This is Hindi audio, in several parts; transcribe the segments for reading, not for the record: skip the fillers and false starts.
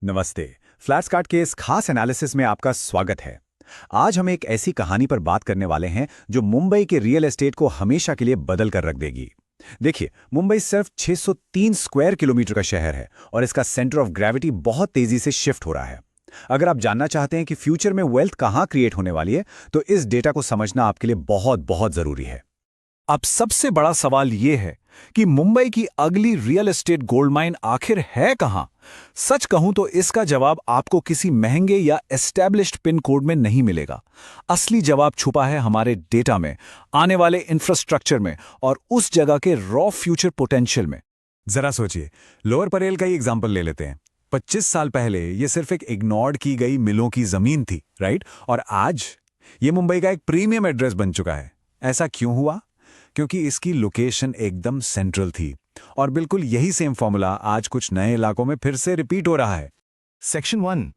नमस्ते। फ्लैट्सकार्ट के इस खास एनालिसिस में आपका स्वागत है। आज हम एक ऐसी कहानी पर बात करने वाले हैं जो मुंबई के रियल एस्टेट को हमेशा के लिए बदल कर रख देगी। देखिए, मुंबई सिर्फ 603 स्क्वायर किलोमीटर का शहर है और इसका सेंटर ऑफ ग्रेविटी बहुत तेजी से शिफ्ट हो रहा है। अगर आप जानना चाहते हैं कि फ्यूचर में वेल्थ कहाँ क्रिएट होने वाली है, तो इस डेटा को समझना आपके लिए बहुत बहुत जरूरी है। अब सबसे बड़ा सवाल यह है कि मुंबई की अगली रियल एस्टेट गोल्ड माइन आखिर है कहां? सच कहूं तो इसका जवाब आपको किसी महंगे या एस्टैब्लिश्ड पिन कोड में नहीं मिलेगा। असली जवाब छुपा है हमारे डेटा में, आने वाले इंफ्रास्ट्रक्चर में और उस जगह के रॉ फ्यूचर पोटेंशियल में। जरा सोचिए, लोअर परेल का ही एग्जाम्पल ले लेते हैं। 25 साल पहले ये सिर्फ एक इग्नोर्ड की गई मिलों की जमीन थी, राइट? और आज ये मुंबई का एक प्रीमियम एड्रेस बन चुका है। ऐसा क्यों हुआ? क्योंकि इसकी लोकेशन एकदम सेंट्रल थी और बिल्कुल यही सेम फॉर्मूला आज कुछ नए इलाकों में फिर से रिपीट हो रहा है। Section 1,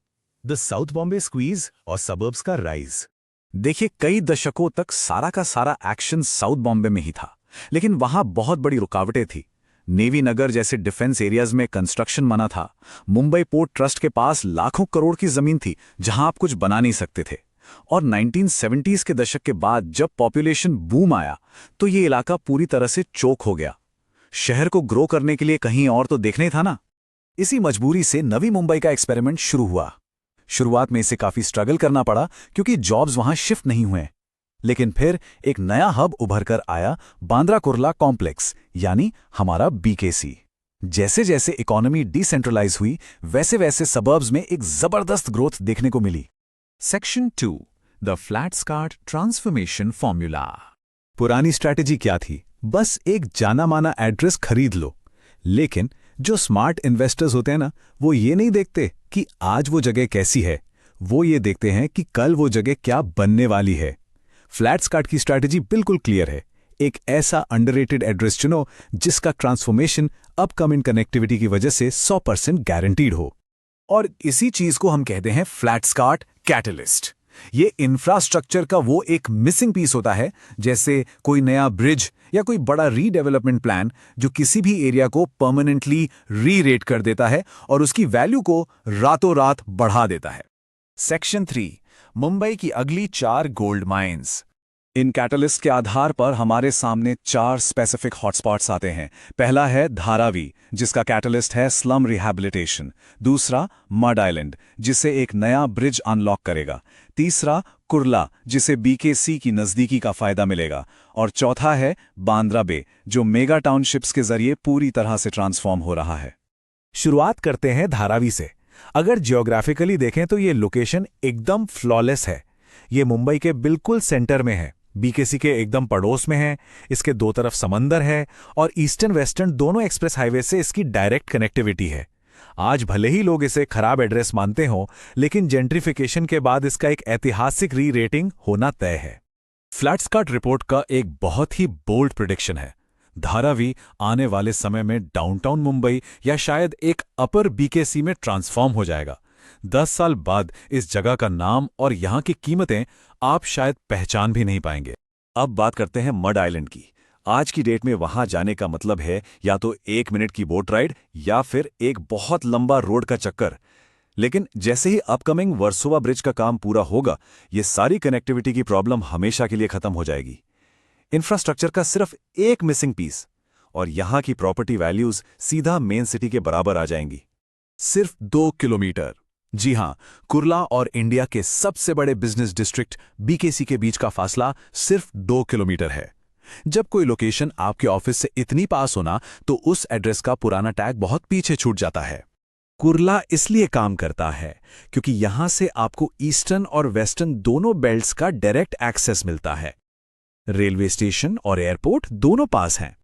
the south Bombay squeeze और सबर्ब्स का राइज। देखिए, कई दशकों तक सारा का सारा एक्शन साउथ बॉम्बे में ही था, लेकिन वहां बहुत बड़ी रुकावटें थी। नेवी नगर जैसे डिफेंस एरियाज में कंस्ट्रक्शन मना था। मुंबई पोर्ट ट्रस्ट के पास लाखों करोड़ की जमीन थी जहां आप कुछ बना नहीं सकते थे। और 1970s के दशक के बाद जब पॉपुलेशन बूम आया तो ये इलाका पूरी तरह से चोक हो गया। शहर को ग्रो करने के लिए कहीं और तो देखना ही था ना। इसी मजबूरी से नवी मुंबई का एक्सपेरिमेंट शुरू हुआ। शुरुआत में इसे काफी स्ट्रगल करना पड़ा क्योंकि जॉब्स वहां शिफ्ट नहीं हुए। लेकिन फिर एक नया हब उभर कर आया, बांद्रा कुर्ला कॉम्प्लेक्स, यानी हमारा बीकेसी। जैसे जैसे इकोनॉमी डिसेंट्रलाइज हुई वैसे वैसे सबर्ब्स में एक जबरदस्त ग्रोथ देखने को मिली। Section 2, the Flatskart transformation formula. पुरानी स्ट्रैटेजी क्या थी? बस एक जाना माना एड्रेस खरीद लो। लेकिन जो स्मार्ट इन्वेस्टर्स होते हैं ना, वो ये नहीं देखते कि आज वो जगह कैसी है, वो ये देखते हैं कि कल वो जगह क्या बनने वाली है। फ्लैट्सकार्ट की स्ट्रैटेजी बिल्कुल क्लियर है। एक ऐसा अंडररेटेड एड्रेस चुनो जिसका ट्रांसफॉर्मेशन अपकमिंग कनेक्टिविटी की वजह से 100% गारंटीड हो। और इसी चीज को हम कहते हैं फ्लैट्सकार्ट कैटलिस्ट। ये इंफ्रास्ट्रक्चर का वो एक मिसिंग पीस होता है, जैसे कोई नया ब्रिज या कोई बड़ा रीडेवलपमेंट प्लान जो किसी भी एरिया को परमानेंटली री-रेट कर देता है और उसकी वैल्यू को रातों रात बढ़ा देता है। सेक्शन 3, मुंबई की अगली 4 गोल्ड माइंस। इन कैटलिस्ट के आधार पर हमारे सामने 4 स्पेसिफिक हॉटस्पॉट्स आते हैं। पहला है धारावी, जिसका कैटलिस्ट है स्लम रिहैबिलिटेशन। दूसरा मड आइलैंड, जिसे एक नया ब्रिज अनलॉक करेगा। तीसरा कुर्ला, जिसे बीकेसी की नज़दीकी का फायदा मिलेगा। और चौथा है बांद्रा बे, जो मेगा टाउनशिप्स के जरिए पूरी तरह से ट्रांसफॉर्म हो रहा है। शुरुआत करते हैं धारावी से। अगर जियोग्राफिकली देखें तो ये लोकेशन एकदम फ्लॉलेस है। ये मुंबई के बिल्कुल सेंटर में है, बीकेसी के एकदम पड़ोस में है। इसके दो तरफ समंदर है और ईस्टर्न वेस्टर्न दोनों एक्सप्रेस हाईवे से इसकी डायरेक्ट कनेक्टिविटी है। आज भले ही लोग इसे खराब एड्रेस मानते हों, लेकिन जेंट्रिफिकेशन के बाद इसका एक ऐतिहासिक री रेटिंग होना तय है। फ्लैट्सकार्ट रिपोर्ट का एक बहुत ही बोल्ड प्रेडिक्शन है। धारावी आने वाले समय में डाउनटाउन मुंबई या शायद एक अपर बीकेसी में ट्रांसफॉर्म हो जाएगा। 10 साल बाद इस जगह का नाम और यहां की कीमतें आप शायद पहचान भी नहीं पाएंगे। अब बात करते हैं मड आइलैंड की। आज की डेट में वहां जाने का मतलब है या तो 1 मिनट की बोट राइड या फिर एक बहुत लंबा रोड का चक्कर। लेकिन जैसे ही अपकमिंग वर्सोवा ब्रिज का काम पूरा होगा, ये सारी कनेक्टिविटी की प्रॉब्लम हमेशा के लिए खत्म हो जाएगी। इंफ्रास्ट्रक्चर का सिर्फ एक मिसिंग पीस और यहां की प्रॉपर्टी वैल्यूज सीधा मेन सिटी के बराबर आ जाएंगी। सिर्फ 2 किलोमीटर। जी हां, कुर्ला और इंडिया के सबसे बड़े बिजनेस डिस्ट्रिक्ट बीकेसी के बीच का फासला सिर्फ 2 किलोमीटर है। जब कोई लोकेशन आपके ऑफिस से इतनी पास होना तो उस एड्रेस का पुराना टैग बहुत पीछे छूट जाता है। कुर्ला इसलिए काम करता है क्योंकि यहां से आपको ईस्टर्न और वेस्टर्न दोनों बेल्ट्स का डायरेक्ट एक्सेस मिलता है। रेलवे स्टेशन और एयरपोर्ट दोनों पास हैं।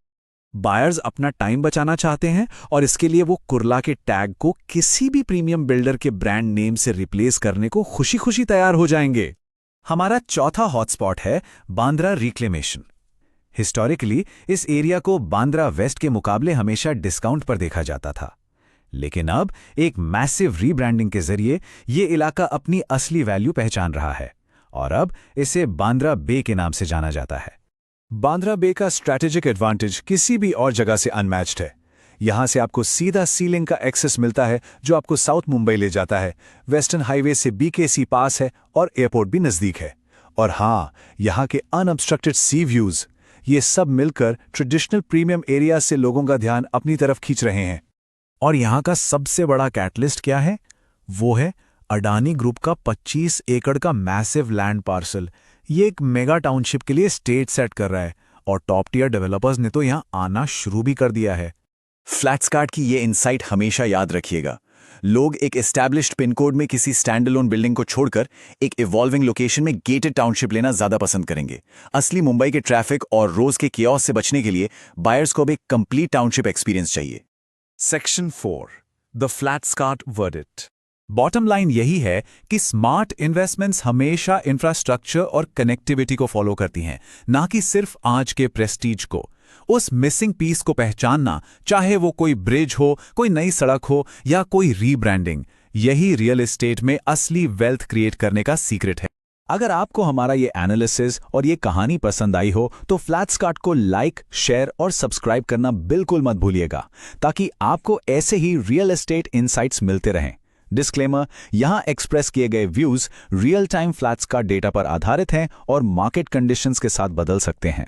बायर्स अपना टाइम बचाना चाहते हैं और इसके लिए वो कुर्ला के टैग को किसी भी प्रीमियम बिल्डर के ब्रांड नेम से रिप्लेस करने को खुशी खुशी तैयार हो जाएंगे। हमारा चौथा हॉटस्पॉट है बांद्रा रिक्लेमेशन। हिस्टोरिकली इस एरिया को बांद्रा वेस्ट के मुकाबले हमेशा डिस्काउंट पर देखा जाता था, लेकिन अब एक मैसिव रीब्रांडिंग के जरिए ये इलाका अपनी असली वैल्यू पहचान रहा है और अब इसे बांद्रा बे के नाम से जाना जाता है। बांद्रा बे का स्ट्रैटेजिक एडवांटेज किसी भी और जगह से अनमैच्ड है। यहाँ से आपको सीधा सी लिंक का एक्सेस मिलता है जो आपको साउथ मुंबई ले जाता है। वेस्टर्न हाईवे से बीकेसी पास है और एयरपोर्ट भी नज़दीक है। और हाँ, यहाँ के अनअब्स्ट्रक्टेड सी व्यूज़, ये सब मिलकर ट्रेडिशनल प्रीमियम एरिया से लोगों का ध्यान अपनी तरफ खींच रहे हैं। और यहाँ का सबसे बड़ा कैटलिस्ट क्या है? वो है अडानी ग्रुप का 25 एकड़ का मैसिव लैंड पार्सल। ये एक मेगा टाउनशिप के लिए स्टेज सेट कर रहा है और टॉप टियर डेवलपर्स ने तो यहाँ आना शुरू भी कर दिया है। फ्लैट्सकार्ट की ये इनसाइट हमेशा याद रखिएगा। लोग एक एस्टैब्लिश्ड पिन कोड में किसी स्टैंडअलोन बिल्डिंग को छोड़कर एक इवॉल्विंग लोकेशन में गेटेड टाउनशिप लेना ज्यादा पसंद करेंगे। असली मुंबई के ट्रैफिक और रोज के कियोस्क से बचने के लिए बायर्स को अब एक कंप्लीट टाउनशिप एक्सपीरियंस चाहिए। Section 4, the Flatskart verdict. Bottom line यही है कि स्मार्ट इन्वेस्टमेंट्स हमेशा इंफ्रास्ट्रक्चर और कनेक्टिविटी को फॉलो करती हैं, ना कि सिर्फ आज के प्रेस्टीज को। उस मिसिंग पीस को पहचानना, चाहे वो कोई ब्रिज हो, कोई नई सड़क हो या कोई रीब्रांडिंग, यही रियल एस्टेट में असली वेल्थ क्रिएट करने का सीक्रेट है। अगर आपको हमारा ये एनालिसिस और ये कहानी पसंद आई हो तो फ्लैट्सकार्ट को लाइक, शेयर और सब्सक्राइब करना बिल्कुल मत भूलिएगा, ताकि आपको ऐसे ही रियल एस्टेट इनसाइट्स मिलते रहें। डिस्क्लेमर, यहां एक्सप्रेस किए गए व्यूज रियल टाइम फ्लैट्सकार्ट डेटा पर आधारित हैं और मार्केट कंडीशंस के साथ बदल सकते हैं।